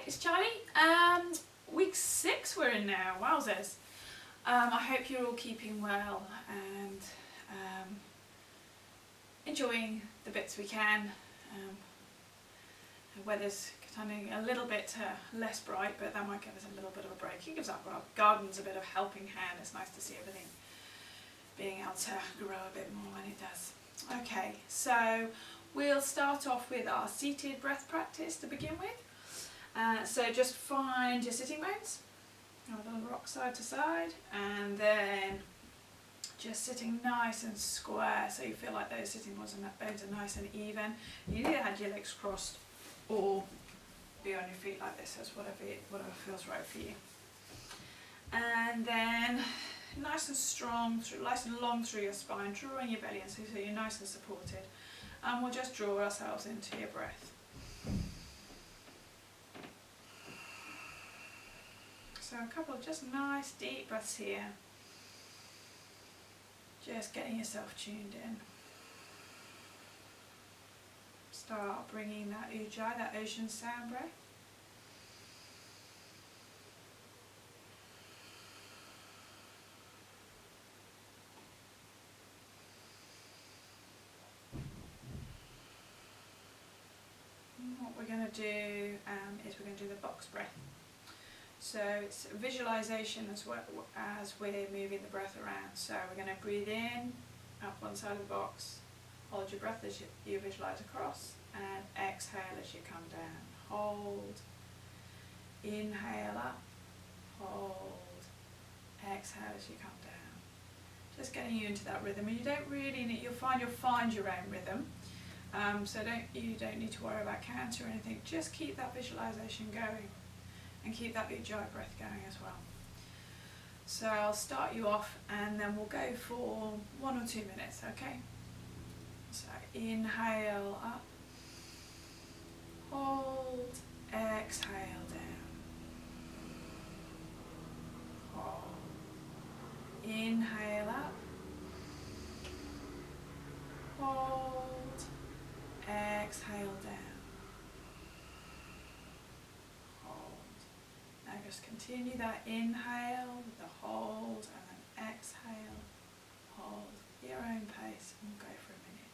it's Charlie. Week 6 we're in now, wowzers. I hope you're all keeping well and enjoying the bits we can. The weather's turning a little bit less bright, but that might give us a little bit of a break. It gives our gardens a bit of a helping hand. It's nice to see everything being able to grow a bit more when it does. Okay, so we'll start off with our seated breath practice to begin with. So just find your sitting bones, have a little rock side to side, and then just sitting nice and square so you feel like those sitting bones are nice and even. You either had your legs crossed or be on your feet like this, as whatever feels right for you. And then nice and strong, nice and long through your spine, drawing your belly in so you're nice and supported. And we'll just draw ourselves into your breath. So a couple of just nice deep breaths here. Just getting yourself tuned in. Start bringing that ujjayi, that ocean sound breath. And what we're going to do is we're going to do the box breath. So it's visualization as we're moving the breath around. So we're going to breathe in, up one side of the box, hold your breath as you visualize across, and exhale as you come down. Hold, inhale up, hold, exhale as you come down. Just getting you into that rhythm, and you don't really need, you'll find your own rhythm. So you don't need to worry about count or anything. Just keep that visualization going. And keep that ujjayi breath going as well. So I'll start you off and then we'll go for 1 or 2 minutes, okay? So inhale up, hold, exhale down, hold, inhale up, hold, exhale down. Now just continue that inhale with the hold and then exhale, hold, at your own pace, and we'll go for a minute.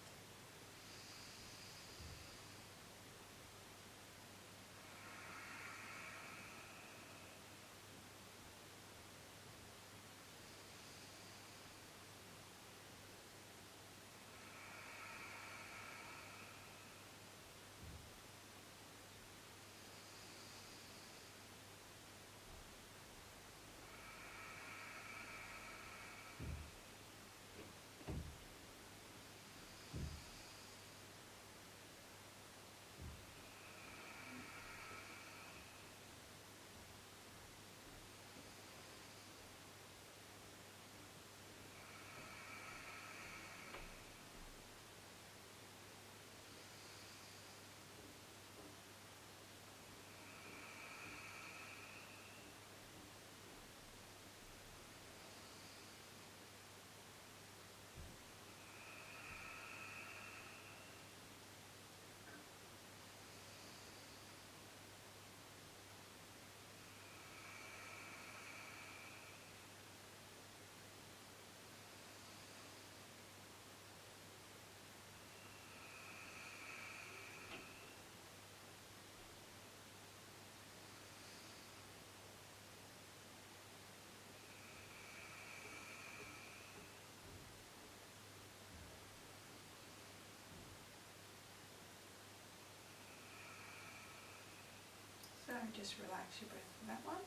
So just relax your breath for that one.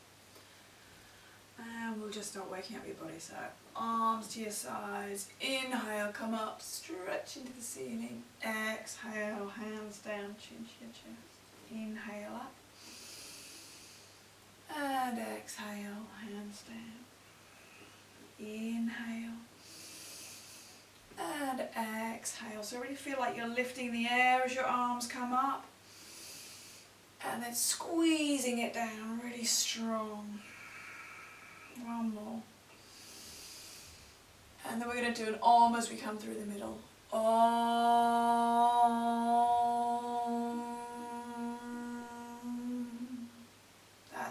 And we'll just start waking up your body. So arms to your sides, inhale, come up, stretch into the ceiling. Exhale, hands down, chin to your chest. Inhale up. And exhale, hands down. Inhale. And exhale. So really feel like you're lifting the air as your arms come up. And then squeezing it down really strong. One more. And then we're going to do an Om as we come through the middle. Om.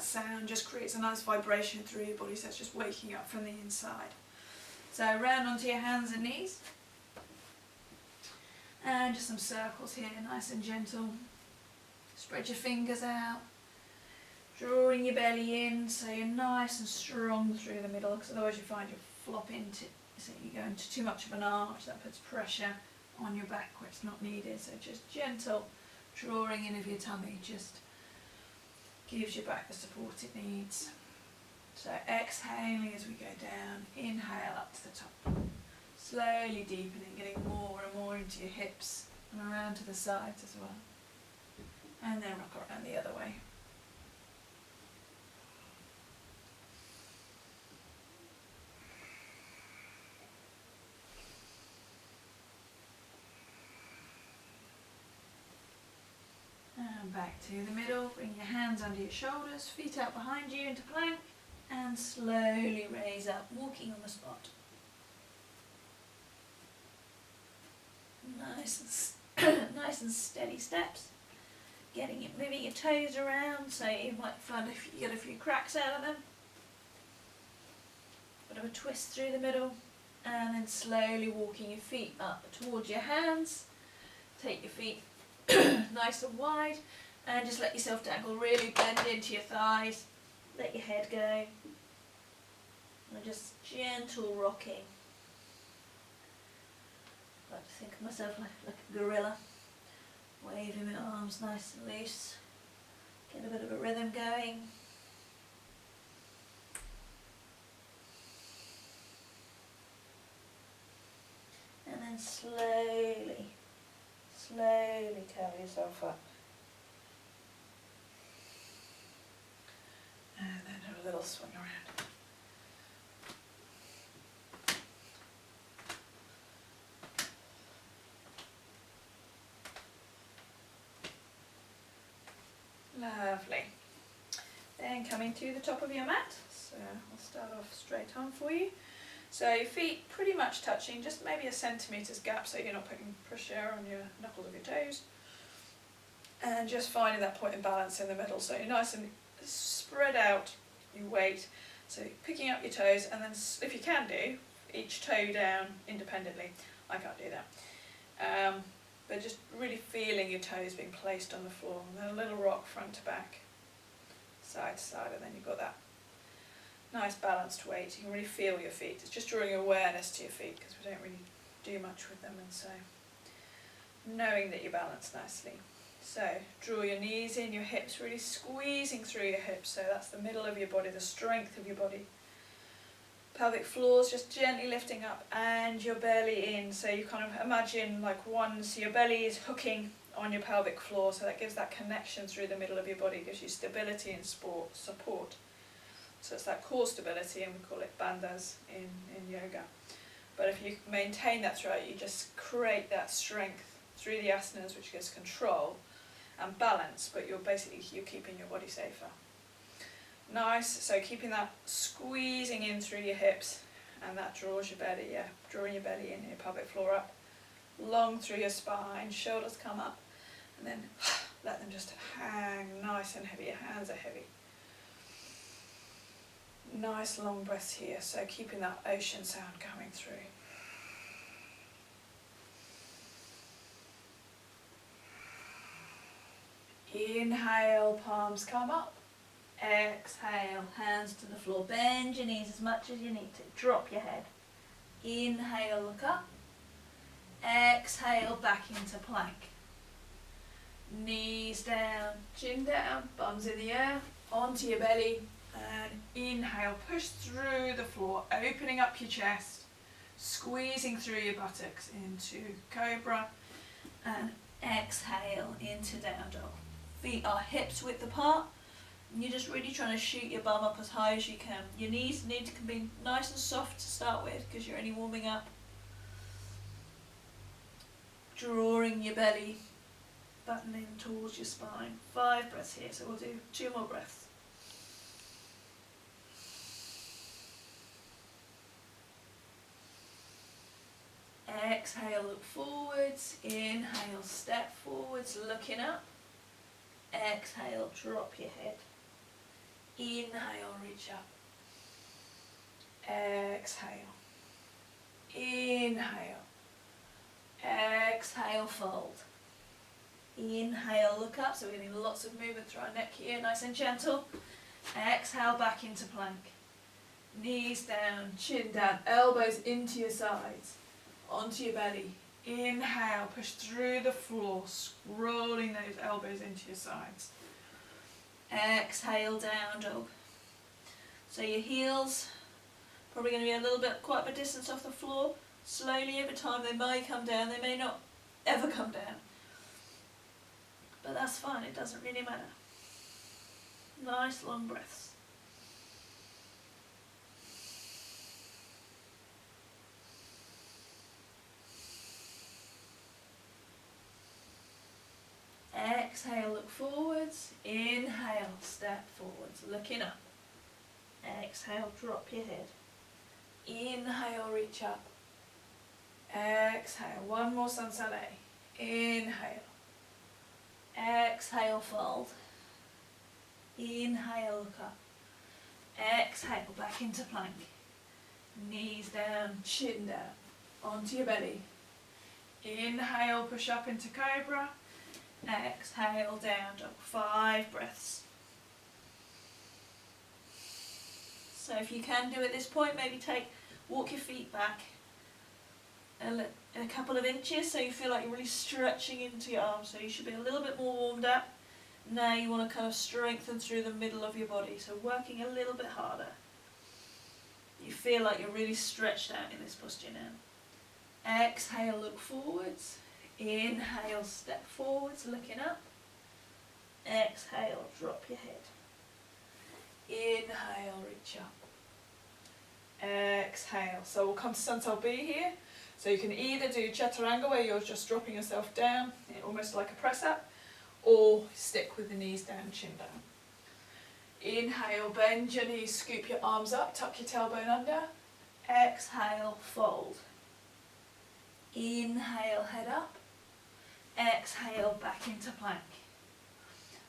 that sound just creates a nice vibration through your body, so it's just waking you up from the inside. So round onto your hands and knees. And just some circles here, nice and gentle. Spread your fingers out. Drawing your belly in so you're nice and strong through the middle, because otherwise you find you flop into, so you go into too much of an arch, that puts pressure on your back where it's not needed. So just gentle drawing in of your tummy just gives your back the support it needs. So exhaling as we go down, inhale up to the top. Slowly deepening, getting more and more into your hips and around to the sides as well. And then rock around the other way. And back to the middle, bring your hands under your shoulders, feet out behind you into plank, and slowly raise up, walking on the spot. Nice and steady steps. Moving your toes around, so you might find you get a few cracks out of them. Bit of a twist through the middle, and then slowly walking your feet up towards your hands. Take your feet nice and wide, and just let yourself dangle, really bend into your thighs, let your head go, and just gentle rocking. I like to think of myself like a gorilla, waving my arms nice and loose, get a bit of a rhythm going. And then slowly curl yourself up. And then have a little swing around. Lovely. Then coming to the top of your mat. So I'll start off straight on for you. So your feet pretty much touching, just maybe a centimetre's gap so you're not putting pressure on your knuckles of your toes. And just finding that point of balance in the middle, so you're nice and spread out your weight. So picking up your toes, and then if you can do, each toe down independently. I can't do that. But just really feeling your toes being placed on the floor, and then a little rock front to back, side to side, and then you've got that nice balanced weight. You can really feel your feet. It's just drawing awareness to your feet, because we don't really do much with them, and so knowing that you're balanced nicely. So draw your knees in, your hips, really squeezing through your hips, so that's the middle of your body, the strength of your body. Pelvic floors just gently lifting up, and your belly in, so you kind of imagine like so your belly is hooking on your pelvic floor, so that gives that connection through the middle of your body, gives you stability and support. So it's that core stability, and we call it bandhas in yoga. But if you maintain that throughout, you just create that strength through the asanas, which gives control and balance, but you're keeping your body safer. Nice, so keeping that squeezing in through your hips, and that draws your belly, drawing your belly in, your pelvic floor up, long through your spine, shoulders come up, and then let them just hang nice and heavy, your hands are heavy. Nice long breaths here, so keeping that ocean sound coming through. Inhale, palms come up. Exhale, hands to the floor. Bend your knees as much as you need to. Drop your head. Inhale, look up. Exhale, back into plank. Knees down, chin down, bums in the air, onto your belly. And inhale, push through the floor, opening up your chest, squeezing through your buttocks into cobra. And exhale into down dog. Feet are hips width apart. And you're just really trying to shoot your bum up as high as you can. Your knees need to be nice and soft to start with, because you're only warming up. Drawing your belly button in towards your spine. 5 breaths here, so we'll do 2 more breaths. Exhale, look forwards. Inhale, step forwards, looking up. Exhale, drop your head. Inhale, reach up. Exhale. Inhale. Exhale, fold. Inhale, look up. So we're getting lots of movement through our neck here, nice and gentle. Exhale, back into plank. Knees down, chin down, elbows into your sides, onto your belly. Inhale, push through the floor, scrolling those elbows into your sides. Exhale, down dog. So your heels probably going to be a little bit, quite a bit distance off the floor. Slowly over time they may come down, they may not ever come down. But that's fine, it doesn't really matter. Nice long breaths. Exhale, look forwards. Inhale, step forwards, looking up. Exhale, drop your head. Inhale, reach up. Exhale, one more sun salé. Inhale. Exhale, fold. Inhale, look up. Exhale, back into plank. Knees down, chin down, onto your belly. Inhale, push up into cobra. Exhale, down dog. 5 breaths. So if you can do at this point, maybe walk your feet back a couple of inches so you feel like you're really stretching into your arms. So you should be a little bit more warmed up. Now you want to kind of strengthen through the middle of your body, so working a little bit harder. You feel like you're really stretched out in this posture now. Exhale, look forwards. Inhale, step forwards, looking up. Exhale, drop your head. Inhale, reach up. Exhale. So we'll come to Santal B here. So you can either do Chaturanga, where you're just dropping yourself down, almost like a press up, or stick with the knees down, chin down. Inhale, bend your knees, scoop your arms up, tuck your tailbone under. Exhale, fold. Inhale, head up. Exhale, back into plank.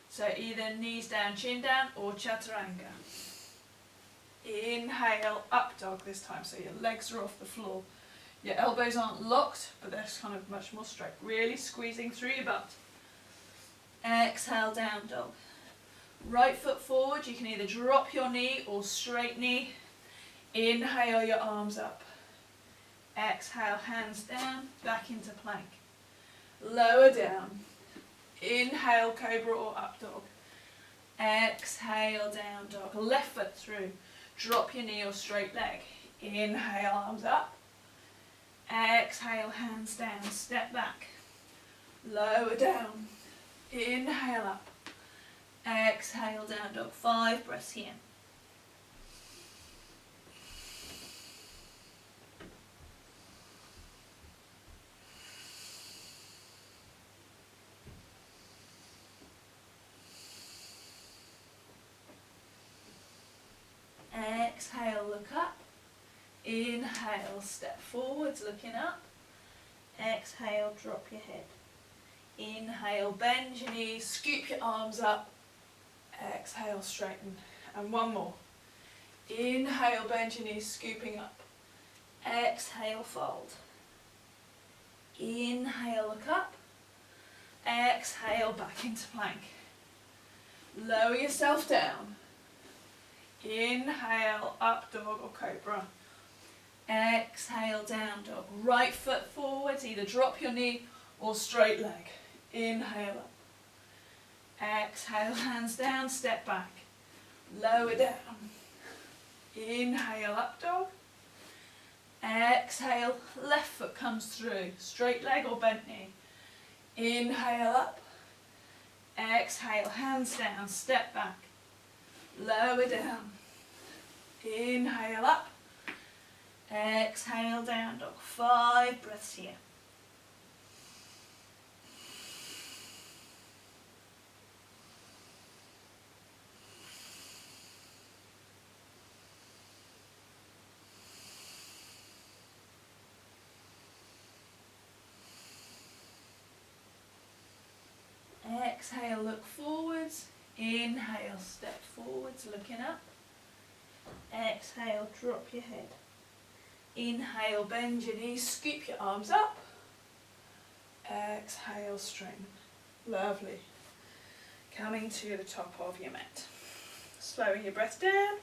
So either knees down, chin down, or Chaturanga. Inhale, up dog this time, so your legs are off the floor. Your elbows aren't locked, but they're kind of much more straight. Really squeezing through your butt. Exhale, down dog. Right foot forward, you can either drop your knee or straight knee. Inhale, your arms up. Exhale, hands down, back into plank. Lower down. Inhale, cobra or up dog. Exhale, down dog. Left foot through. Drop your knee or straight leg. Inhale, arms up. Exhale, hands down, step back. Lower down. Inhale up. Exhale, down dog. 5 breaths here. Exhale, look up. Inhale, step forwards, looking up. Exhale, drop your head. Inhale, bend your knees, scoop your arms up. Exhale, straighten. And one more. Inhale, bend your knees, scooping up. Exhale, fold. Inhale, look up. Exhale, back into plank. Lower yourself down. Inhale, up dog or cobra. Exhale, down dog. Right foot forwards, either drop your knee or straight leg. Inhale up. Exhale, hands down, step back. Lower down. Inhale, up dog. Exhale, left foot comes through. Straight leg or bent knee. Inhale up. Exhale, hands down, step back. Lower down. Inhale up. Exhale, down dog. 5 breaths here. Exhale, look forwards. Inhale, step forwards, looking up. Exhale, drop your head. Inhale, bend your knees, scoop your arms up. Exhale, straighten. Lovely. Coming to the top of your mat. Slowing your breath down.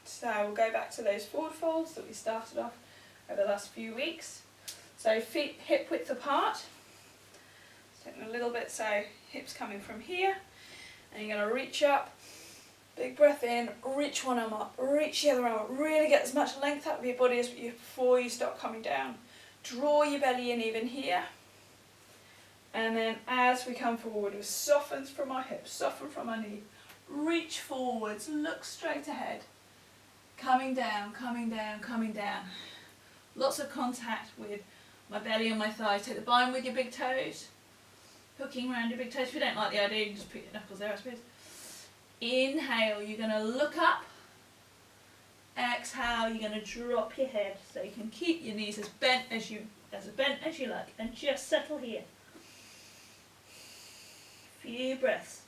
So we'll go back to those forward folds that we started off over the last few weeks. So feet hip width apart. Taking a little bit, so hips coming from here. And you're going to reach up. Big breath in, reach one arm up, reach the other arm up. Really get as much length out of your body as you before you start coming down. Draw your belly in even here. And then as we come forward, we soften from our hips, soften from our knee. Reach forwards, look straight ahead. Coming down, coming down, coming down. Lots of contact with my belly and my thighs. Take the bind with your big toes. Hooking around your big toes. If you don't like the idea, you can just put your knuckles there, I suppose. Inhale, you're going to look up. Exhale, you're going to drop your head. So you can keep your knees as bent as you like. And just settle here. Few breaths.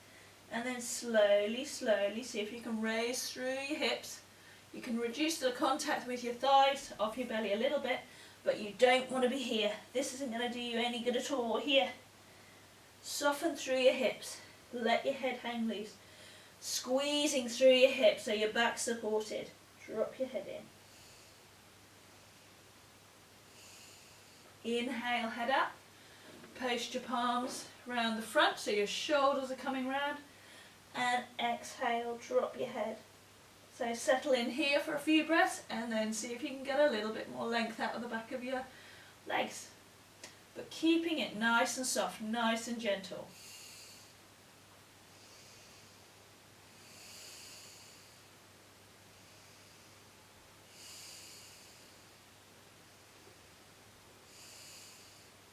And then slowly, slowly, see if you can raise through your hips. You can reduce the contact with your thighs off your belly a little bit, but you don't want to be here. This isn't going to do you any good at all here. Soften through your hips. Let your head hang loose. Squeezing through your hips so your back's supported. Drop your head in. Inhale, head up. Post your palms round the front so your shoulders are coming round. And exhale, drop your head. So settle in here for a few breaths and then see if you can get a little bit more length out of the back of your legs. But keeping it nice and soft, nice and gentle.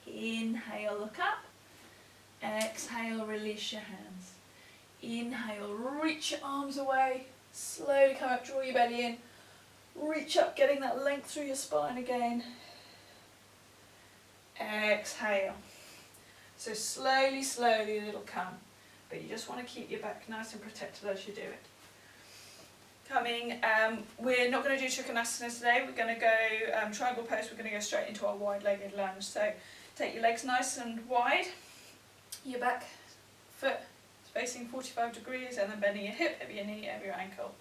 Inhale, look up. Exhale, release your hands. Inhale, reach your arms away. Slowly come up, draw your belly in. Reach up, getting that length through your spine again. Exhale. So slowly, slowly it'll come. But you just want to keep your back nice and protected as you do it. We're not going to do Trikonasana today. We're going to go triangle pose. We're going to go straight into our wide-legged lunge. So take your legs nice and wide. Your back foot facing 45 degrees and then bending your hip, over your knee, over your ankle.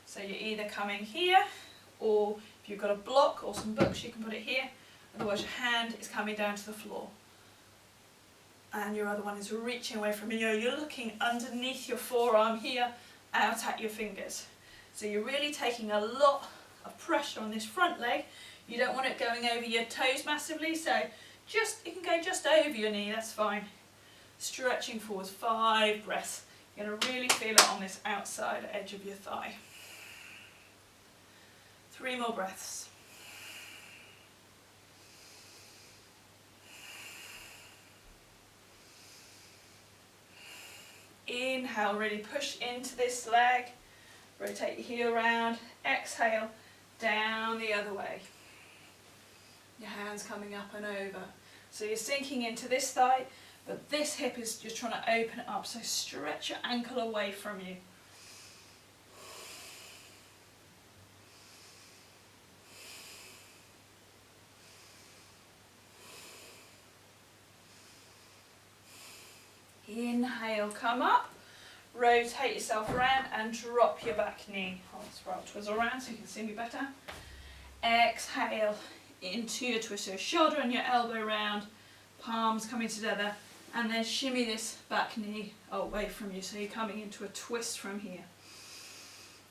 So you're either coming here, or if you've got a block or some books, you can put it here. Otherwise your hand is coming down to the floor. And your other one is reaching away from you. You're looking underneath your forearm here, out at your fingers. So you're really taking a lot of pressure on this front leg. You don't want it going over your toes massively, so you can go just over your knee, that's fine. Stretching forwards, 5 breaths. You're going to really feel it on this outside edge of your thigh. 3 more breaths. Inhale, really push into this leg. Rotate your heel around. Exhale, down the other way. Your hands coming up and over. So you're sinking into this thigh, but this hip is just trying to open it up. So stretch your ankle away from you. Inhale, come up, rotate yourself around and drop your back knee. I'll twizzle around so you can see me better. Exhale into your twist, so shoulder and your elbow round, palms coming together, and then shimmy this back knee away from you, so you're coming into a twist from here.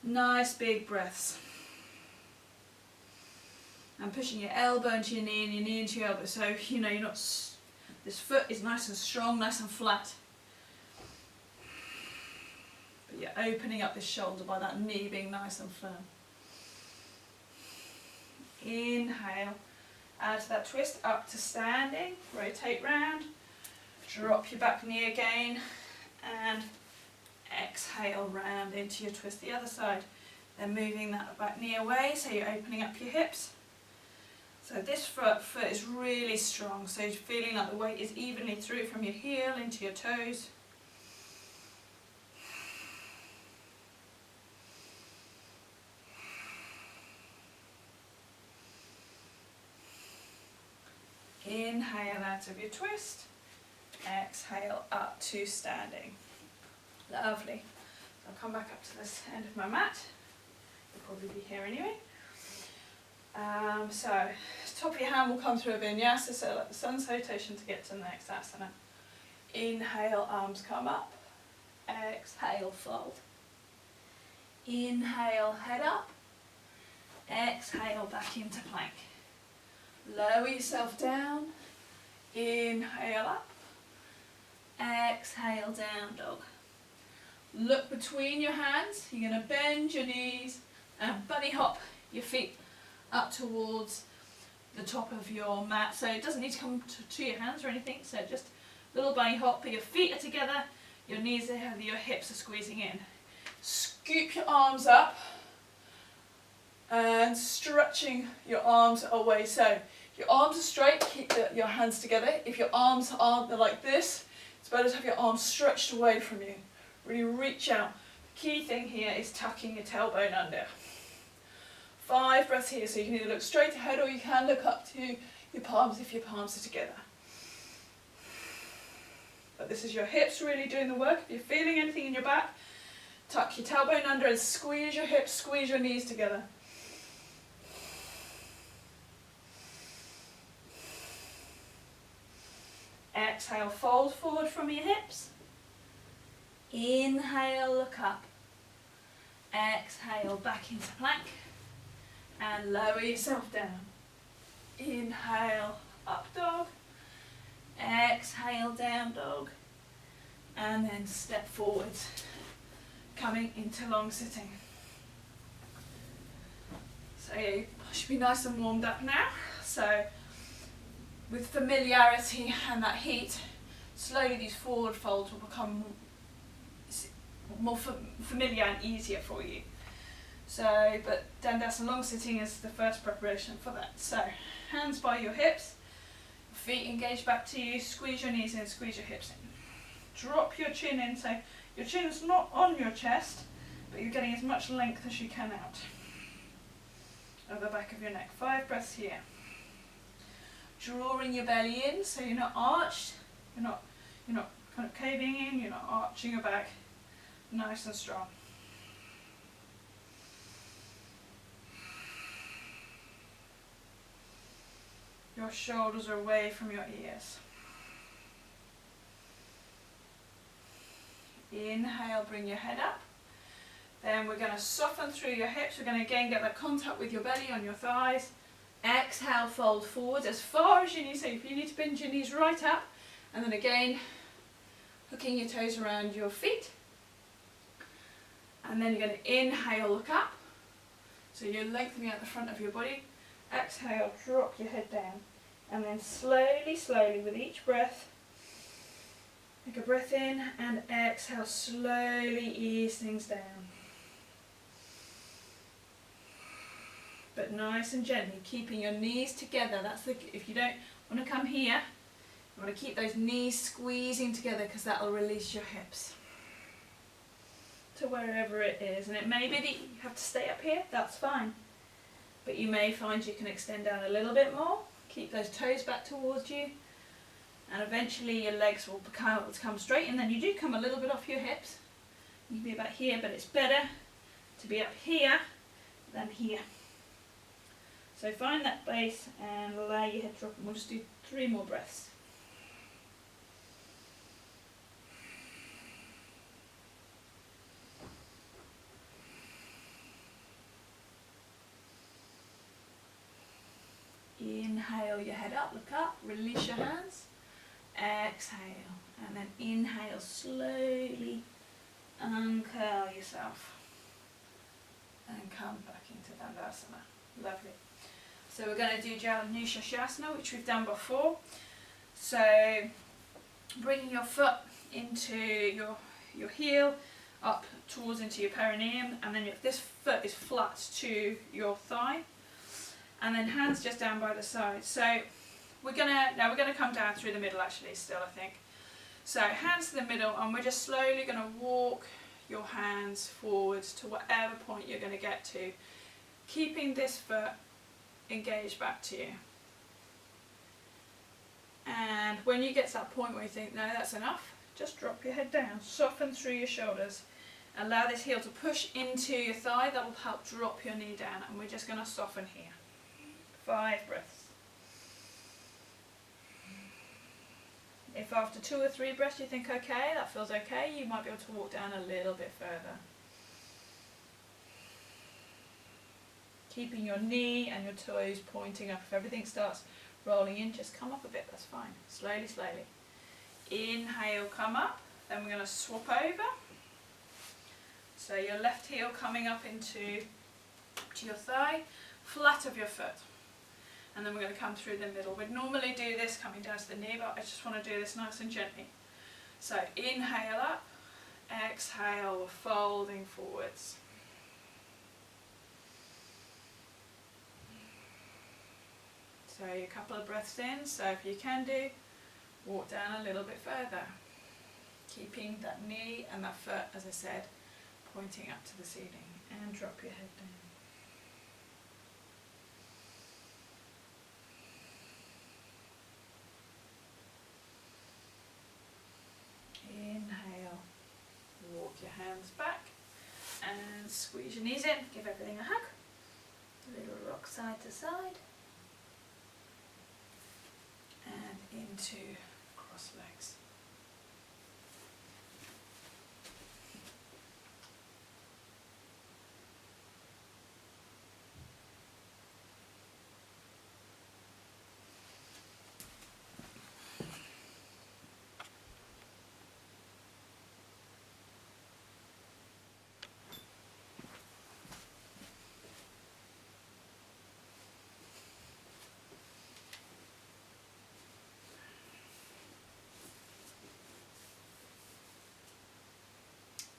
Nice big breaths. And pushing your elbow into your knee and your knee into your elbow, so you know this foot is nice and strong, nice and flat. But you're opening up this shoulder by that knee being nice and firm. Inhale, add to that twist, up to standing, rotate round, drop your back knee again, and exhale round into your twist the other side. Then moving that back knee away, so you're opening up your hips. So So this foot is really strong, so you're feeling like the weight is evenly through from your heel into your toes. Inhale out of your twist, exhale up to standing. Lovely. I'll come back up to this end of my mat. You'll probably be here anyway. So top of your hand will come through a vinyasa, so like the sun salutation to get to the next asana. Inhale, arms come up. Exhale, fold. Inhale, head up. Exhale, back into plank. Lower yourself down. Inhale up. Exhale, down dog. Look between your hands. You're going to bend your knees and bunny hop your feet up towards the top of your mat. So it doesn't need to come to your hands or anything. So just a little bunny hop, but your feet are together, your knees are heavy, your hips are squeezing in. Scoop your arms up and stretching your arms away. So your arms are straight, keep your hands together. If your arms aren't like this, it's better to have your arms stretched away from you. Really reach out. The key thing here is tucking your tailbone under. 5 breaths here, so you can either look straight ahead or you can look up to your palms if your palms are together. But this is your hips really doing the work. If you're feeling anything in your back, tuck your tailbone under and squeeze your hips, squeeze your knees together. Exhale, fold forward from your hips. Inhale, look up. Exhale, back into plank. And lower yourself down. Inhale, up dog. Exhale, down dog. And then step forwards, coming into long sitting. So you should be nice and warmed up now. So with familiarity and that heat, slowly these forward folds will become more familiar and easier for you. So, but Dandasana long sitting is the first preparation for that. So, hands by your hips, feet engaged back to you, squeeze your knees in, squeeze your hips in. Drop your chin in, so your chin's not on your chest, but you're getting as much length as you can out of the back of your neck. 5 breaths here. Drawing your belly in, so you're not arched, you're not kind of caving in, you're not arching your back. Nice and strong. Your shoulders are away from your ears. Inhale, bring your head up. Then we're going to soften through your hips. We're going to again get that contact with your belly on your thighs. Exhale, fold forward as far as you need. So if you need to bend your knees right up. And then again, hooking your toes around your feet. And then you're going to inhale, look up. So you're lengthening out the front of your body. Exhale, drop your head down. And then slowly, slowly with each breath, take a breath in and exhale, slowly ease things down. But nice and gently, keeping your knees together. That's the, if you don't want to come here, you want to keep those knees squeezing together because that will release your hips to wherever it is. And it may be that you have to stay up here, that's fine. But you may find you can extend down a little bit more. Keep those toes back towards you. And eventually your legs will come straight, and then you do come a little bit off your hips. You can be about here, but it's better to be up here than here. So find that base and allow your head to drop, and we'll just do 3 more breaths. Inhale your head up, look up, release your hands. Exhale, and then inhale, slowly uncurl yourself and come back into Dandasana. Lovely. So we're going to do Jalanusha Shasana, which we've done before. So bringing your foot into your heel, up towards into your perineum, and then this foot is flat to your thigh. and then hands just down by the side. So we're gonna come down through the middle actually still, I think. So hands to the middle, and we're just slowly going to walk your hands forwards to whatever point you're going to get to, keeping this foot engaged back to you. And when you get to that point where you think, no, that's enough, just drop your head down, soften through your shoulders, allow this heel to push into your thigh. That will help drop your knee down, and we're just going to soften here. 5 breaths. If after 2 or 3 breaths you think, okay, that feels okay, you might be able to walk down a little bit further. Keeping your knee and your toes pointing up. If everything starts rolling in, just come up a bit, that's fine. Slowly, slowly. Inhale, come up. Then we're going to swap over. So your left heel coming up into your thigh, flat of your foot. And then we're going to come through the middle. We'd normally do this coming down to the knee, but I just want to do this nice and gently. So inhale up, exhale, we're folding forwards. So a couple of breaths in, so if you can do, walk down a little bit further. Keeping that knee and that foot, as I said, pointing up to the ceiling, and drop your head down. Inhale, walk your hands back and squeeze your knees in, give everything a hug. A little rock side to side and into cross legs.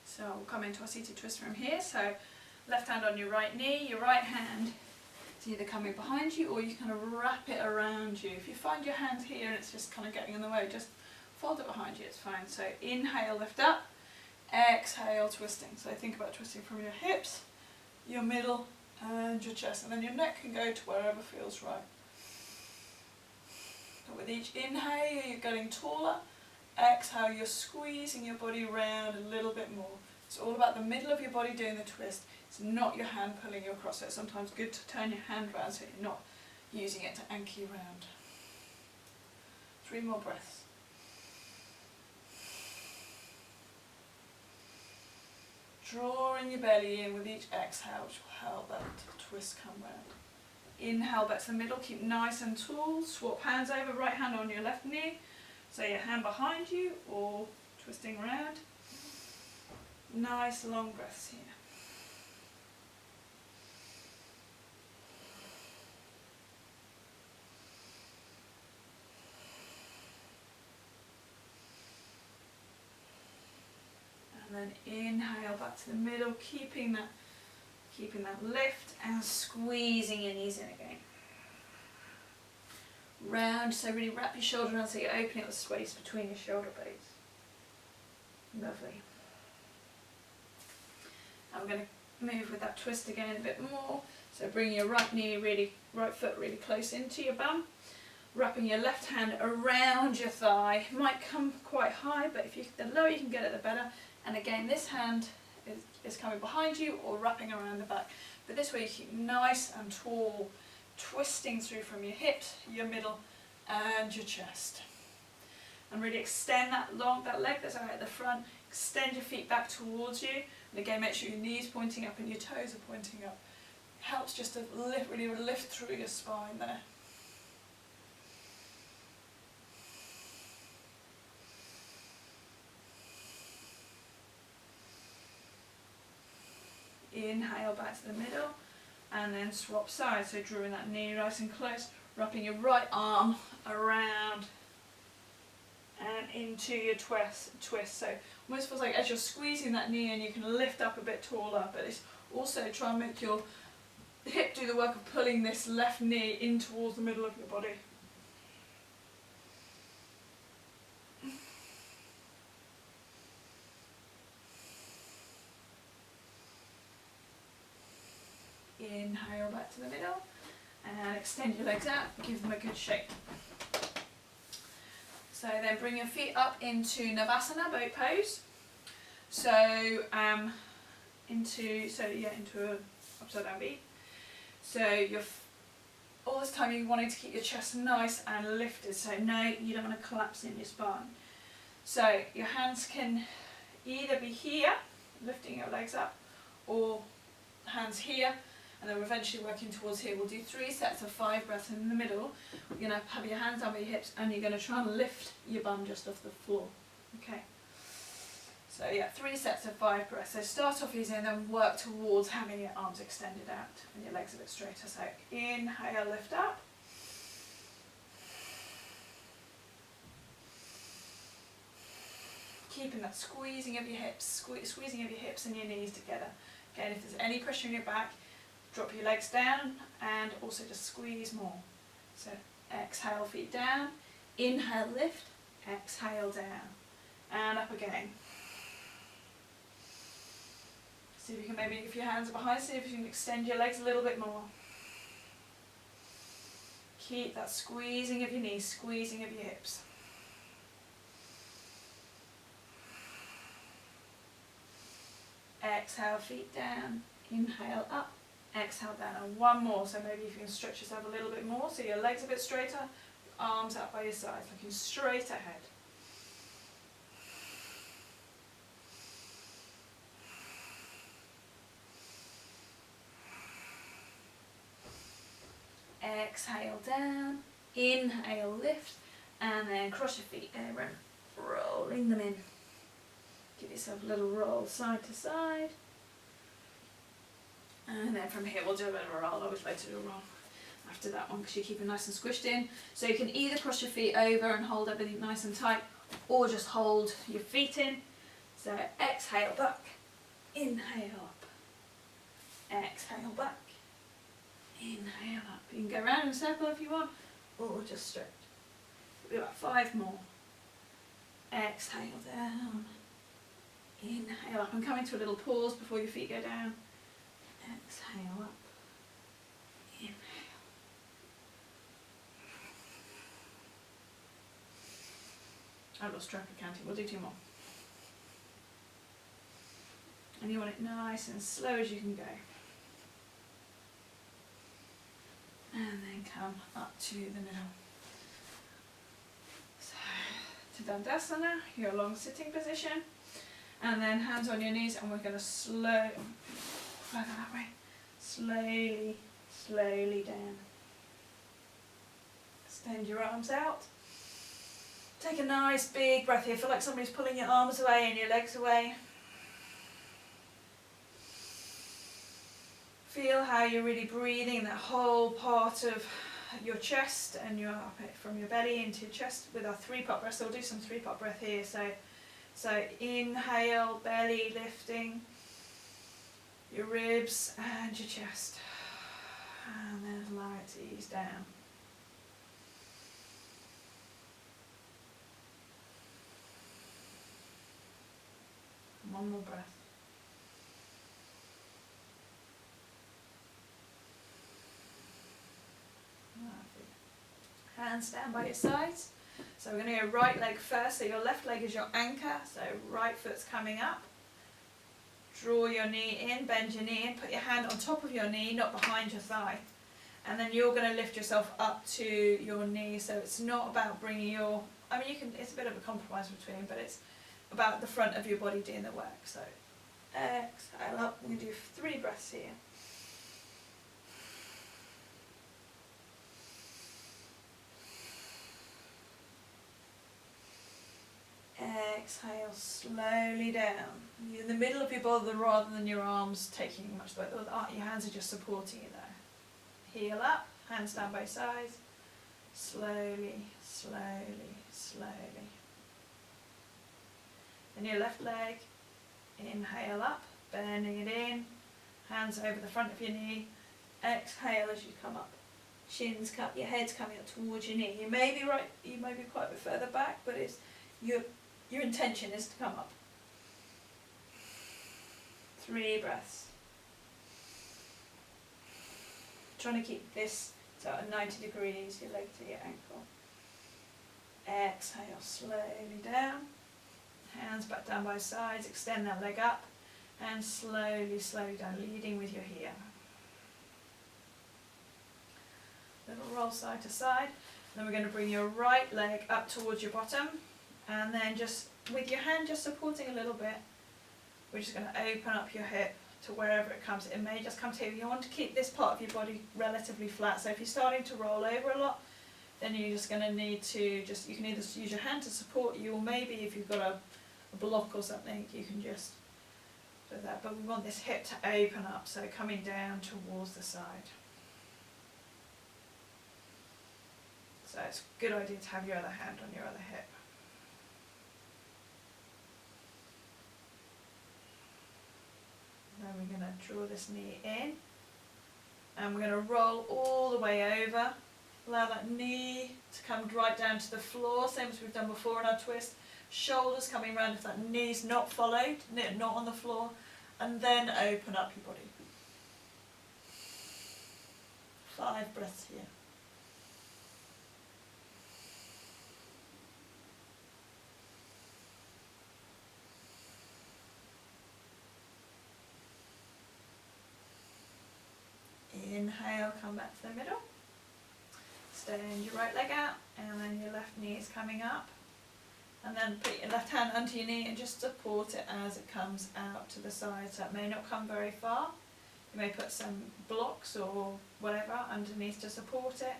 So we'll come into our seated twist from here. So left hand on your right knee, your right hand is either coming behind you or you kind of wrap it around you. If you find your hand here and it's just kind of getting in the way, just fold it behind you, it's fine. So inhale, lift up, exhale, twisting. So think about twisting from your hips, your middle and your chest, and then your neck can go to wherever feels right. But with each inhale you're getting taller, exhale you're squeezing your body round a little bit more. It's all about the middle of your body doing the twist. It's not your hand pulling you across. So it's sometimes good to turn your hand round so you're not using it to anchor you round. 3 more breaths. Drawing your belly in with each exhale, which will help that twist come round. Inhale back to the middle, keep nice and tall. Swap hands over, right hand on your left knee. So your hand behind you or twisting round. Nice long breaths here. And then inhale back to the middle, keeping that lift and squeezing your knees in again. Round, so really wrap your shoulder around so you're opening up the space between your shoulder blades. Lovely. I'm going to move with that twist again a bit more. So bring your right foot really close into your bum. Wrapping your left hand around your thigh. It might come quite high, but the lower you can get it, the better. And again, this hand is coming behind you or wrapping around the back. But this way you keep nice and tall, twisting through from your hips, your middle and your chest. And really extend that leg that's out at the front. Extend your feet back towards you. And again, make sure your knees pointing up and your toes are pointing up. It helps just to really lift through your spine there. Inhale back to the middle and then swap sides. So drawing that knee nice and close, wrapping your right arm around and into your twist. So almost feels like as you're squeezing that knee in, you can lift up a bit taller, but it's also try and make the hip do the work of pulling this left knee in towards the middle of your body. Inhale back to the middle and extend your legs out, give them a good shake. So then bring your feet up into Navasana, boat pose. So into a upside down V. So you're all this time you wanting to keep your chest nice and lifted. So no, you don't want to collapse in your spine. So your hands can either be here, lifting your legs up, or hands here, and then we're eventually working towards here. We'll do 3 sets of 5 breaths in the middle. You're going to have your hands under your hips and you're going to try and lift your bum just off the floor. Okay. So yeah, 3 sets of 5 breaths. So start off easy and then work towards having your arms extended out and your legs a bit straighter. So inhale, lift up. Keeping that squeezing of your hips, squeezing of your hips and your knees together. Again, if there's any pressure in your back, drop your legs down and also just squeeze more. So exhale, feet down, inhale, lift, exhale, down, and up again. See if you can maybe, if your hands are behind, see if you can extend your legs a little bit more. Keep that squeezing of your knees, squeezing of your hips. Exhale, feet down, inhale, up. Exhale down, and one more, so maybe if you can stretch yourself a little bit more, so your legs a bit straighter, arms out by your sides, looking straight ahead. Exhale down, inhale, lift, and then cross your feet over and rolling them in. Give yourself a little roll side to side. And then from here we'll do a bit of a roll. I always like to do a roll after that one because you keep it nice and squished in. So you can either cross your feet over and hold everything nice and tight, or just hold your feet in. So exhale back, inhale up, exhale back, inhale up. You can go around in a circle if you want, or just stretch. We'll do about 5 more. Exhale down, inhale up. I'm coming to a little pause before your feet go down. Exhale up, inhale. I've lost track of counting, we'll do 2 more. And you want it nice and slow as you can go. And then come up to the middle. So, to Dandasana, your long sitting position. And then hands on your knees, and we're going to slow that way. Slowly, slowly down. Extend your arms out. Take a nice big breath here. Feel like somebody's pulling your arms away and your legs away. Feel how you're really breathing that whole part of your chest and your from your belly into your chest with our 3-part breath. So we'll do some 3-part breath here. So inhale, belly lifting, your ribs and your chest, and then allow it to ease down. One more breath. Hands down by your sides. So we're going to go right leg first. So your left leg is your anchor. So right foot's coming up. Draw your knee in, bend your knee in, put your hand on top of your knee, not behind your thigh. And then you're going to lift yourself up to your knee. So it's not about bringing your, it's a bit of a compromise between, but it's about the front of your body doing the work. So exhale up. We're going to do 3 breaths here. Exhale slowly down. You're in the middle of your body rather than your arms taking much weight. Your hands are just supporting you there. Heel up, hands down both sides. Slowly, slowly, slowly. Then your left leg. Inhale up, bending it in. Hands over the front of your knee. Exhale as you come up. Shins cup, your head's coming up towards your knee. You may be right, you may be quite a bit further back, but it's your intention is to come up. 3 breaths. Trying to keep this so at 90 degrees, your leg to your ankle. Exhale slowly down. Hands back down by sides, extend that leg up, and slowly, slowly down, leading with your heel. Little roll side to side. Then we're going to bring your right leg up towards your bottom, and then just with your hand just supporting a little bit, we're just going to open up your hip to wherever it comes. It may just come to you. You want to keep this part of your body relatively flat. So if you're starting to roll over a lot, then you're just going to need to you can either use your hand to support you, or maybe if you've got a block or something, you can just do that. But we want this hip to open up, so coming down towards the side. So it's a good idea to have your other hand on your other hip. Then we're going to draw this knee in, and we're going to roll all the way over. Allow that knee to come right down to the floor, same as we've done before in our twist. Shoulders coming round if that knee's not followed, not on the floor, and then open up your body. 5 breaths here. Inhale, come back to the middle. Extend your right leg out, and then your left knee is coming up. And then put your left hand under your knee and just support it as it comes out to the side. So it may not come very far. You may put some blocks or whatever underneath to support it.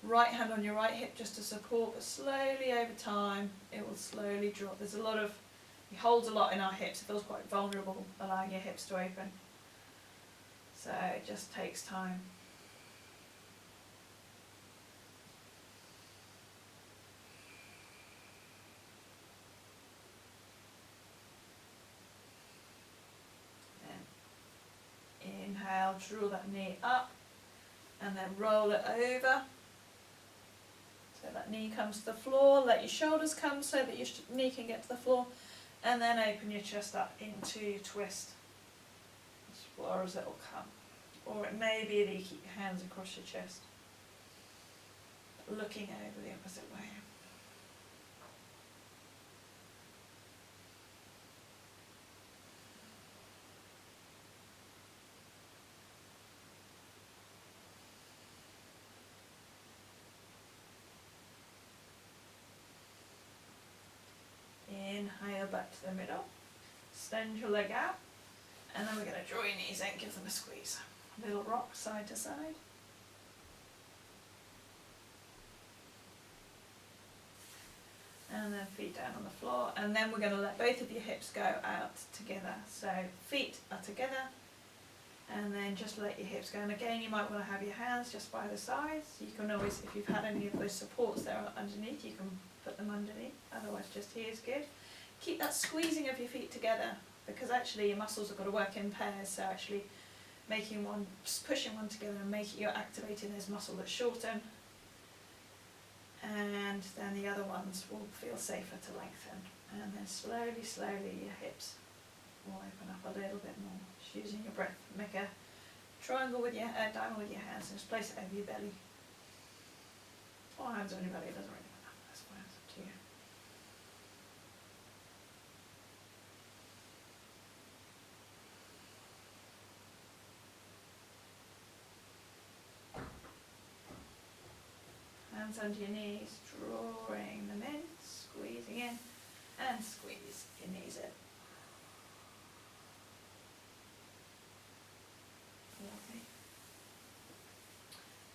Right hand on your right hip just to support, but slowly over time it will slowly drop. There's a lot of, it holds a lot in our hips. It feels quite vulnerable, allowing your hips to open. So it just takes time. Inhale, draw that knee up, and then roll it over. So that knee comes to the floor, let your shoulders come so that your knee can get to the floor, and then open your chest up into your twist, as far as it will come. Or it may be that you keep your hands across your chest, looking over the opposite way. Inhale back to the middle, extend your leg out, and then we're going to draw your knees in, give them a squeeze. Little rock side to side. And then feet down on the floor, and then we're going to let both of your hips go out together. So feet are together, and then just let your hips go. And again, you might want to have your hands just by the sides. You can always, if you've had any of those supports there underneath, you can put them underneath. Otherwise, just here is good. Keep that squeezing of your feet together, because actually your muscles have got to work in pairs. So actually making one, pushing one together and you're activating those muscles that shorten, and then the other ones will feel safer to lengthen. And then slowly, slowly your hips will open up a little bit more. Just using your breath, make a triangle with your diamond with your hands, and just place it over your belly. Or hands on your belly, it doesn't really matter. That's fine, it's up to you. Hands under your knees, drawing them in, squeezing in, and squeeze your knees in. Lovely.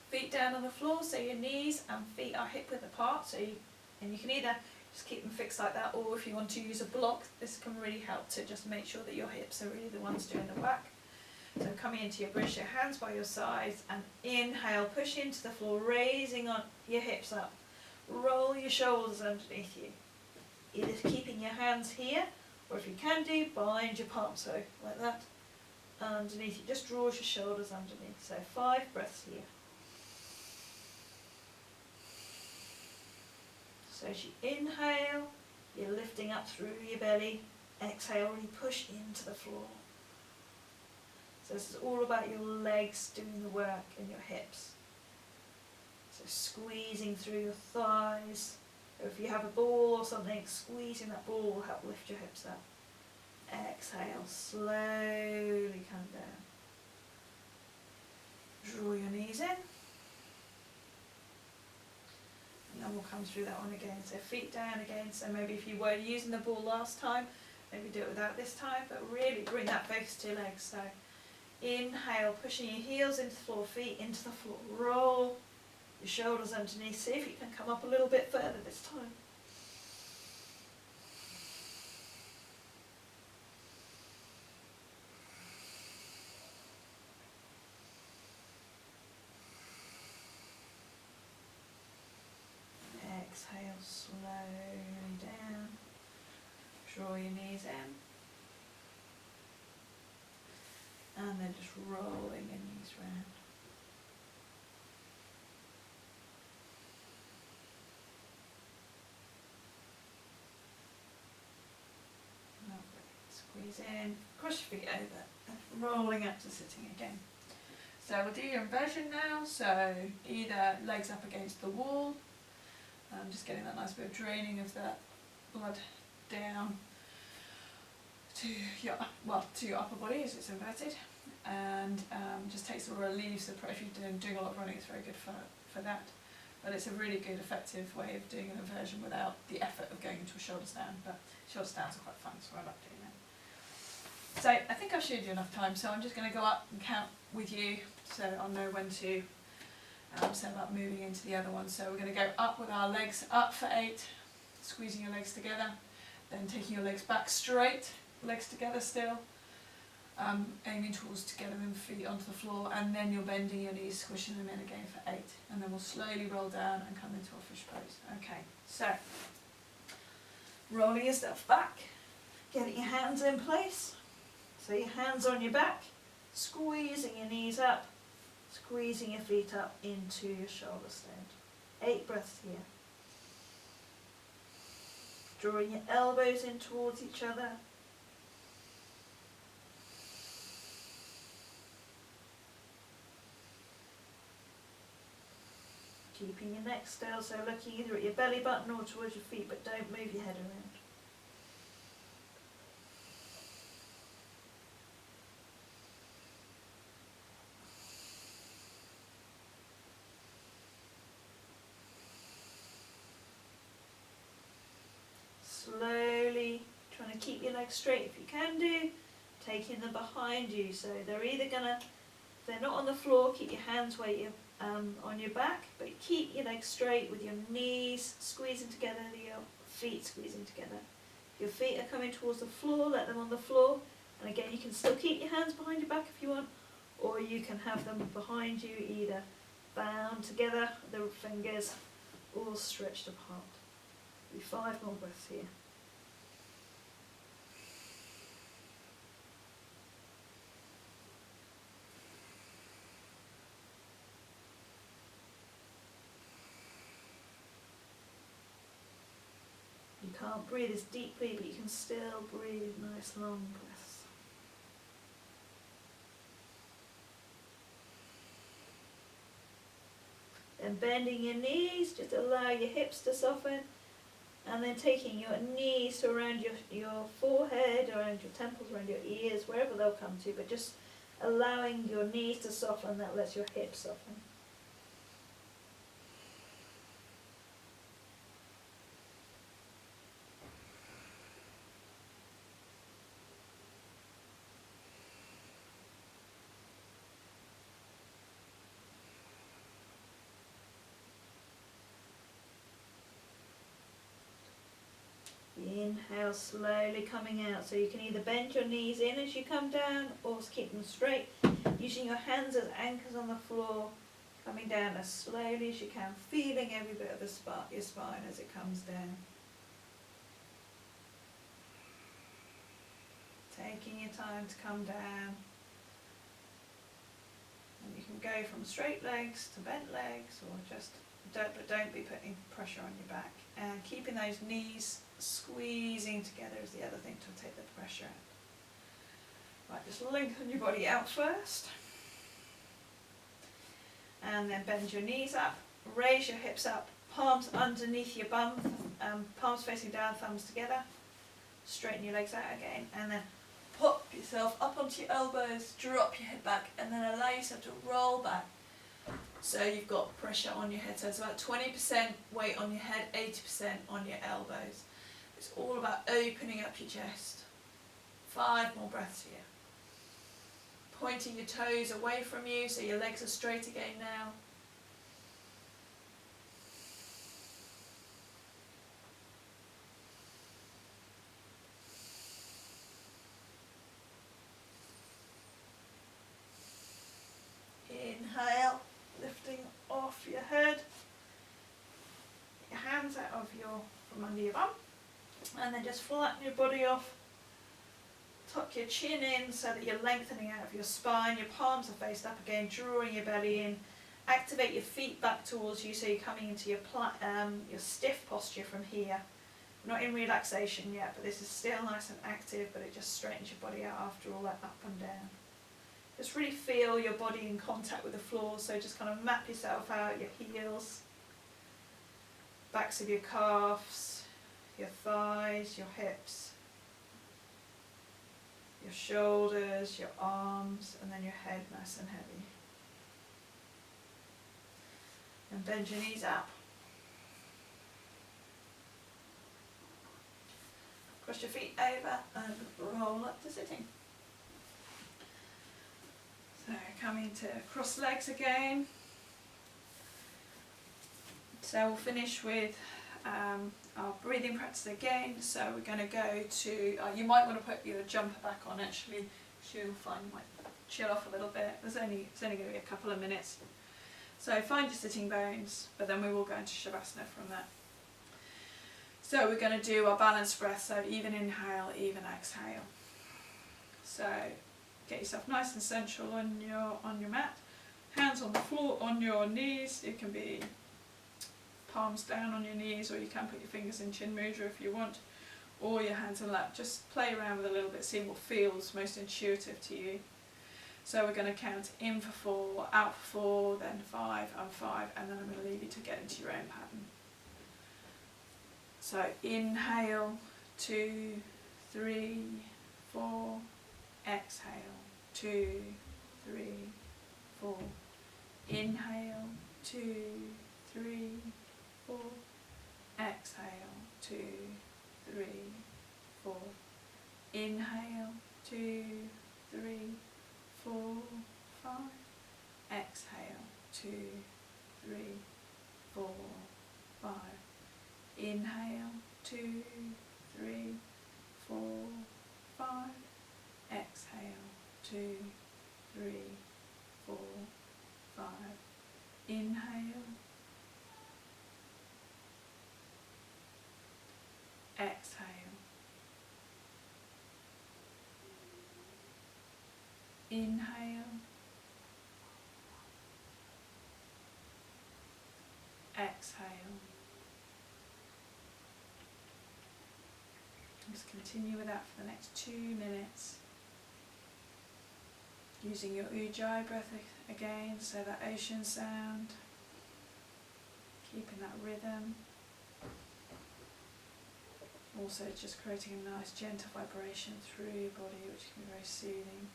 Feet down on the floor, so your knees and feet are hip width apart. And you can either just keep them fixed like that, or if you want to use a block, this can really help to just make sure that your hips are really the ones doing the work. So coming into your bridge, your hands by your sides, and inhale, push into the floor, raising on your hips up. Roll your shoulders underneath you. Either keeping your hands here, or if you can do, bind your palms so like that. underneath. It just draws your shoulders underneath. So 5 breaths here. So as you inhale, you're lifting up through your belly. Exhale, really push into the floor. So this is all about your legs doing the work and your hips. So squeezing through your thighs. Or if you have a ball or something, squeezing that ball will help lift your hips up. Exhale, slowly come down. Draw your knees in. And then we'll come through that one again. So feet down again. So maybe if you were using the ball last time, maybe do it without this time, but really bring that focus to your legs. So inhale, pushing your heels into the floor, feet into the floor. Roll your shoulders underneath. See if you can come up a little bit further this time. Exhale slowly down. Draw your knees in. And then just rolling your knees round. Lovely. Squeeze in, cross your feet over, and rolling up to sitting again. So we'll do your inversion now. So either legs up against the wall, just getting that nice bit of draining of that blood down to your upper body as it's inverted, and just takes or relieves the pressure. If you're doing a lot of running, it's very good for that. But it's a really good, effective way of doing an inversion without the effort of going into a shoulder stand. But shoulder stands are quite fun, so I like doing that. So I think I've showed you enough time, so I'm just going to go up and count with you, so I'll know when to set about moving into the other one. So we're going to go up with our legs up for 8, squeezing your legs together, then taking your legs back straight, legs together still, aiming towards together and feet onto the floor, and then you're bending your knees, squishing them in again for 8, and then we'll slowly roll down and come into a fish pose. Okay, so rolling yourself back, getting your hands in place, so your hands on your back, squeezing your knees up, squeezing your feet up into your shoulder stand. 8 breaths here. Drawing your elbows in towards each other. Keeping your neck still, so looking either at your belly button or towards your feet, but don't move your head around. Slowly trying to keep your legs straight if you can do, taking them behind you, so they're either gonna, if they're not on the floor, keep your hands where you on your back, but keep your legs straight with your knees squeezing together, your feet squeezing together. If your feet are coming towards the floor, let them on the floor, and again you can still keep your hands behind your back if you want, or you can have them behind you, either bound together, the fingers, or stretched apart. 5 more breaths here. You can't breathe as deeply, but you can still breathe nice long breaths. Then bending your knees, just allow your hips to soften. And then taking your knees to around your forehead, around your temples, around your ears, wherever they'll come to, but just allowing your knees to soften, that lets your hips soften. Inhale, slowly coming out, so you can either bend your knees in as you come down or keep them straight, using your hands as anchors on the floor, coming down as slowly as you can, feeling every bit of your spine as it comes down. Taking your time to come down, And you can go from straight legs to bent legs, or just don't be putting pressure on your back. And keeping those knees squeezing together is the other thing to take the pressure out. Right, just lengthen your body out first. And then bend your knees up, raise your hips up, palms underneath your bum, palms facing down, thumbs together. Straighten your legs out again, and then pop yourself up onto your elbows, drop your head back, and then allow yourself to roll back. So you've got pressure on your head. So it's about 20% weight on your head, 80% on your elbows. It's all about opening up your chest. 5 more breaths here. Pointing your toes away from you so your legs are straight again now. Inhale, lifting off your head. Your hands out of from under your bum, and then just flatten your body off. Tuck your chin in so that you're lengthening out of your spine. Your palms are faced up again, drawing your belly in. Activate your feet back towards you so you're coming into your stiff posture from here. We're not in relaxation yet, but this is still nice and active, but it just straightens your body out after all that up and down. Just really feel your body in contact with the floor, so just kind of map yourself out, your heels, backs of your calves, your thighs, your hips, your shoulders, your arms, and then your head nice and heavy. And bend your knees up. Cross your feet over and roll up to sitting. So coming to cross legs again. So we'll finish with our breathing practice again. So we're going to go to, you might want to put your jumper back on actually, you'll find you might chill off a little bit. It's only going to be a couple of minutes. So find your sitting bones, but then we will go into Shavasana from that. So we're going to do our balanced breath, so even inhale, even exhale. So get yourself nice and central on your mat. Hands on the floor, on your knees. It can be palms down on your knees, or you can put your fingers in chin mudra if you want, or your hands on lap. Just play around with it a little bit, see what feels most intuitive to you. So we're going to count in for 4, out for 4, then 5 and 5, and then I'm going to leave you to get into your own pattern. So inhale, 2, 3, 4, exhale, 2, 3, 4, inhale, 2, 3, 4, exhale, 2, 3, 4, inhale, 2, 3, 4, 5, exhale, 2, 3, 4, 5, inhale, 2, 3, 4, 5, exhale, 2, 3, 4, 5, inhale, exhale, inhale, exhale. Just continue with that for the next 2 minutes. Using your Ujjayi breath again, so that ocean sound, keeping that rhythm. Also just creating a nice gentle vibration through your body, which can be very soothing.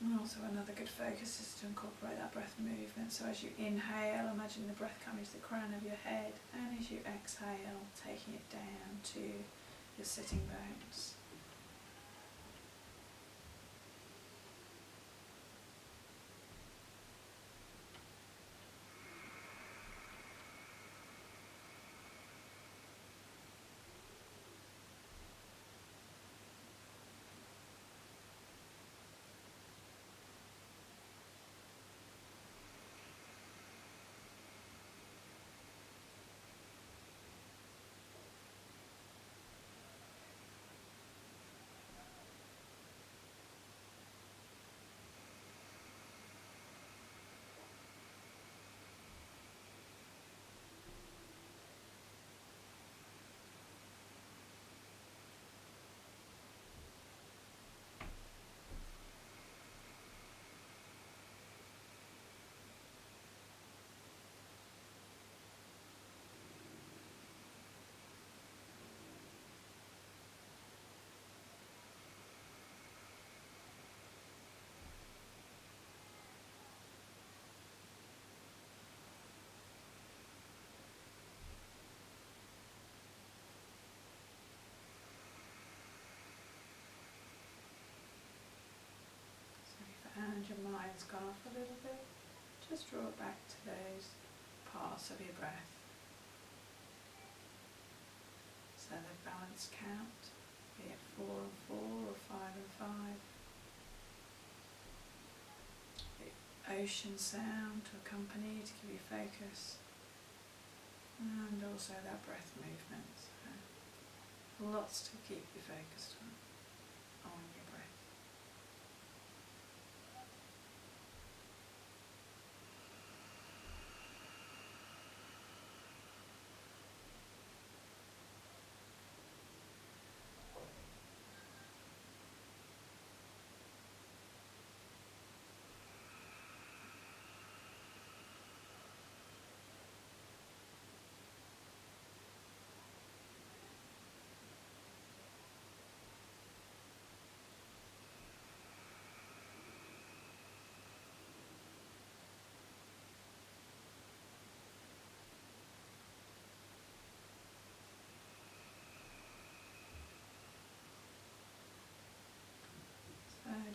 And also another good focus is to incorporate that breath movement. So as you inhale, imagine the breath coming to the crown of your head, and as you exhale, taking it down to your sitting bones. that's gone off a little bit, just draw it back to those parts of your breath. So the balance count, be it 4 and 4 or 5 and 5. The ocean sound to accompany, to give you focus. And also that breath movement. So lots to keep you focused on your breath.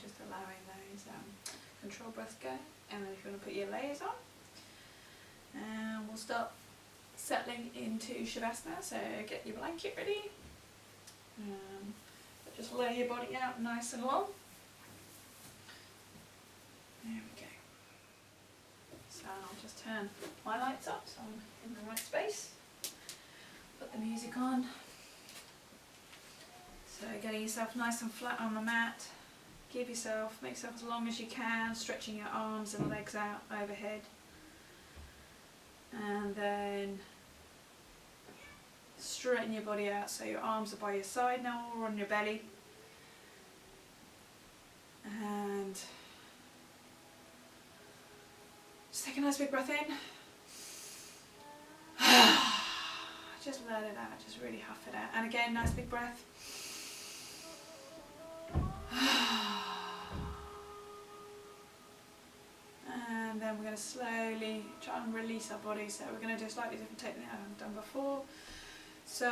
Just allowing those control breaths go, and then if you want to put your layers on, and we'll start settling into Shavasana. So get your blanket ready, but just lay your body out nice and long. There we go. So I'll just turn my lights up so I'm in the right space. Put the music on. So getting yourself nice and flat on the mat. Make yourself as long as you can, stretching your arms and legs out overhead. And then straighten your body out so your arms are by your side now or on your belly. And just take a nice big breath in. Just let it out, just really huff it out. And again, nice big breath. And then we're going to slowly try and release our body. So we're going to do a slightly different technique than I've done before. So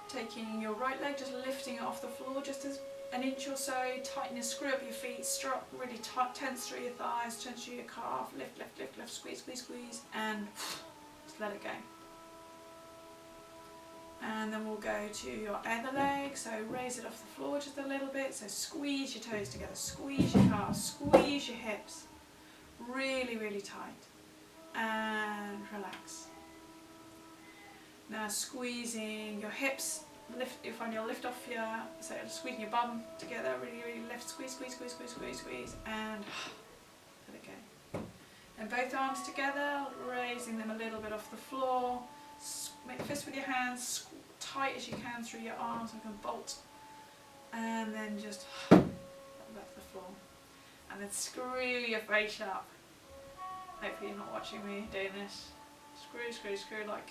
taking your right leg, just lifting it off the floor just as an inch or so, tighten and screw up your feet, strap really tight, tense through your thighs, tense through your calf, lift, lift, lift, lift, squeeze, squeeze, squeeze, and just let it go. And then we'll go to your other leg, so raise it off the floor just a little bit, so squeeze your toes together, squeeze your calves, squeeze your hips, really, really tight, and relax. Now squeezing your hips, lift, you find you'll lift off your, so squeezing your bum together, really, really lift, squeeze, squeeze, squeeze, squeeze, squeeze, squeeze, and let it go. And both arms together, raising them a little bit off the floor, make a fist with your hands, tight as you can through your arms like a bolt, and then just back to the floor. And then screw your face up. Hopefully you're not watching me doing this. Screw, screw, screw like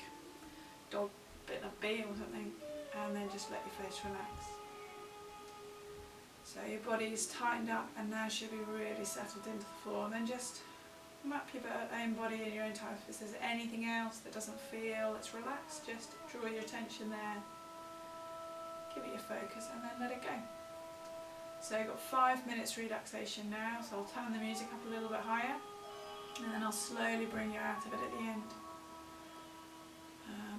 dog bitten a bee or something, and then just let your face relax. So your body's tightened up and now should be really settled into the floor, and then just map your own body in your own time. If there's anything else that doesn't feel it's relaxed, just draw your attention there, give it your focus, and then let it go. So you've got 5 minutes relaxation now, so I'll turn the music up a little bit higher, and then I'll slowly bring you out of it at the end.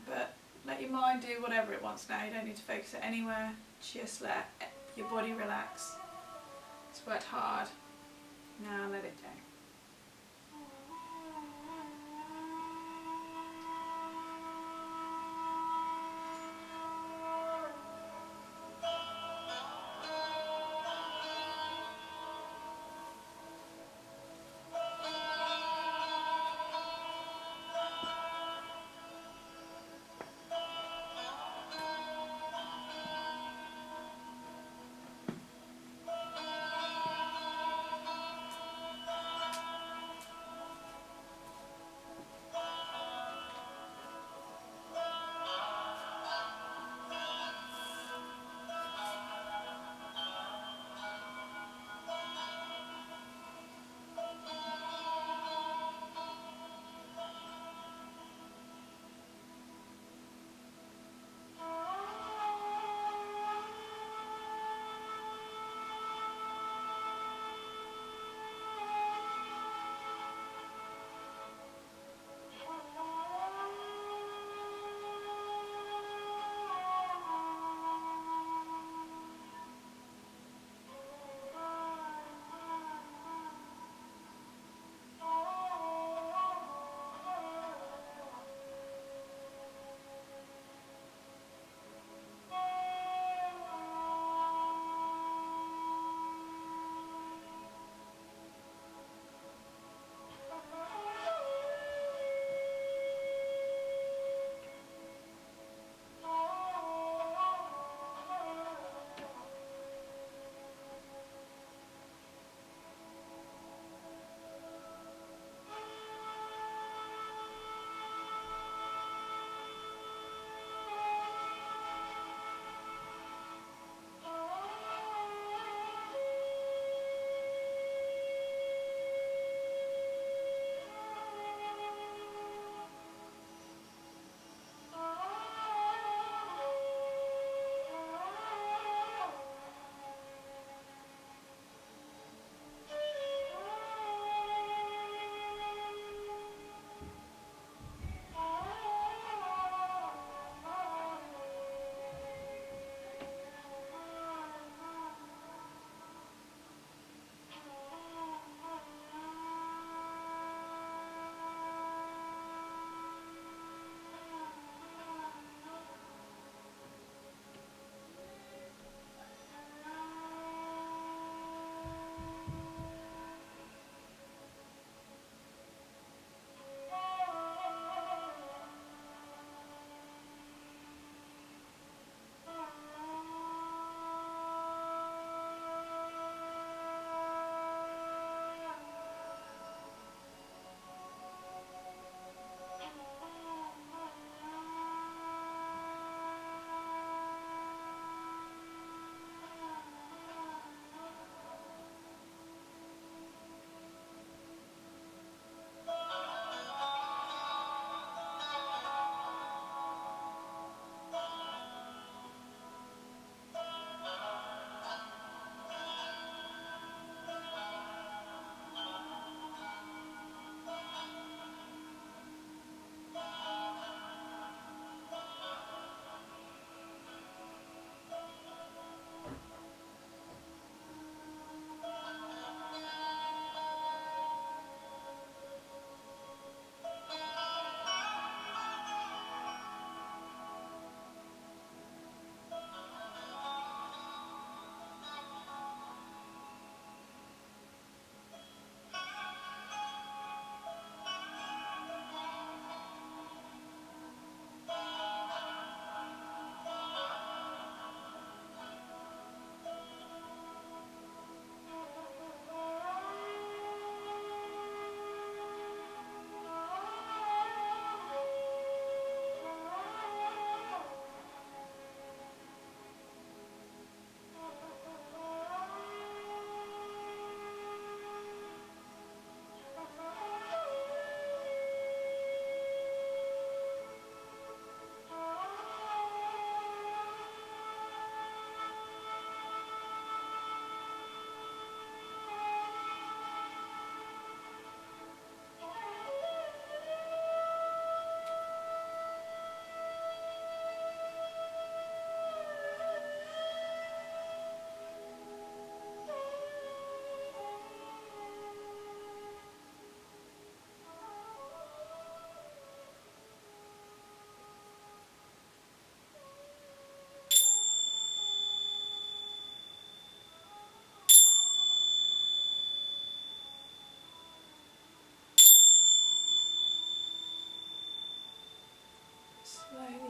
But let your mind do whatever it wants now, you don't need to focus it anywhere, just let your body relax. It's worked hard, now let it go.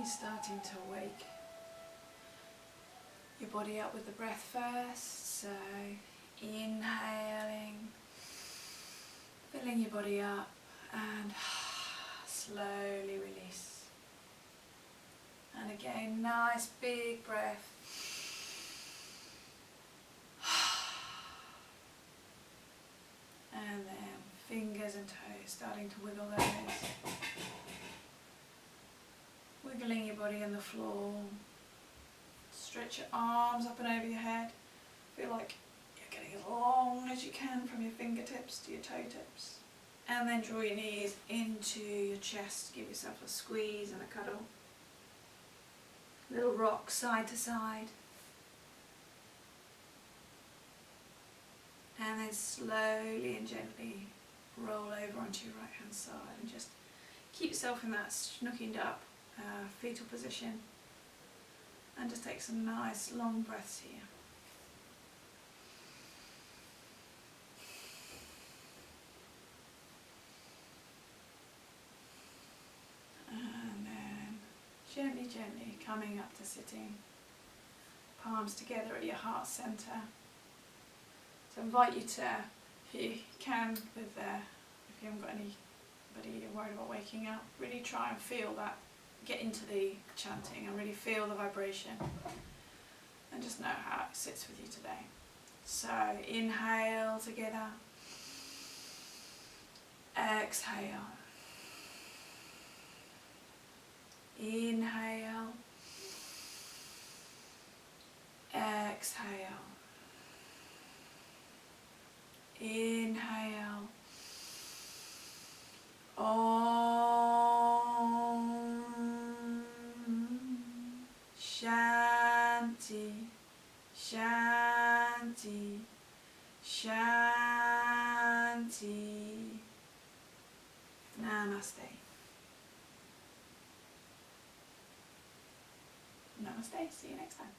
You're starting to wake your body up with the breath first, so inhaling, filling your body up, and slowly release. And again, nice big breath. And then fingers and toes starting to wiggle those. Wiggling your body on the floor. Stretch your arms up and over your head. Feel like you're getting as long as you can from your fingertips to your toe tips. And then draw your knees into your chest. Give yourself a squeeze and a cuddle. Little rock side to side. And then slowly and gently roll over onto your right hand side and just keep yourself in that snooked up fetal position, and just take some nice long breaths here. And then gently coming up to sitting, palms together at your heart centre. So I invite you to, if you can, if you haven't got anybody you're worried about waking up, really try and feel that, get into the chanting and really feel the vibration and just know how it sits with you today. So inhale together, exhale, inhale, exhale, inhale, Om Shanti, Shanti, Shanti. Namaste. Namaste. See you next time.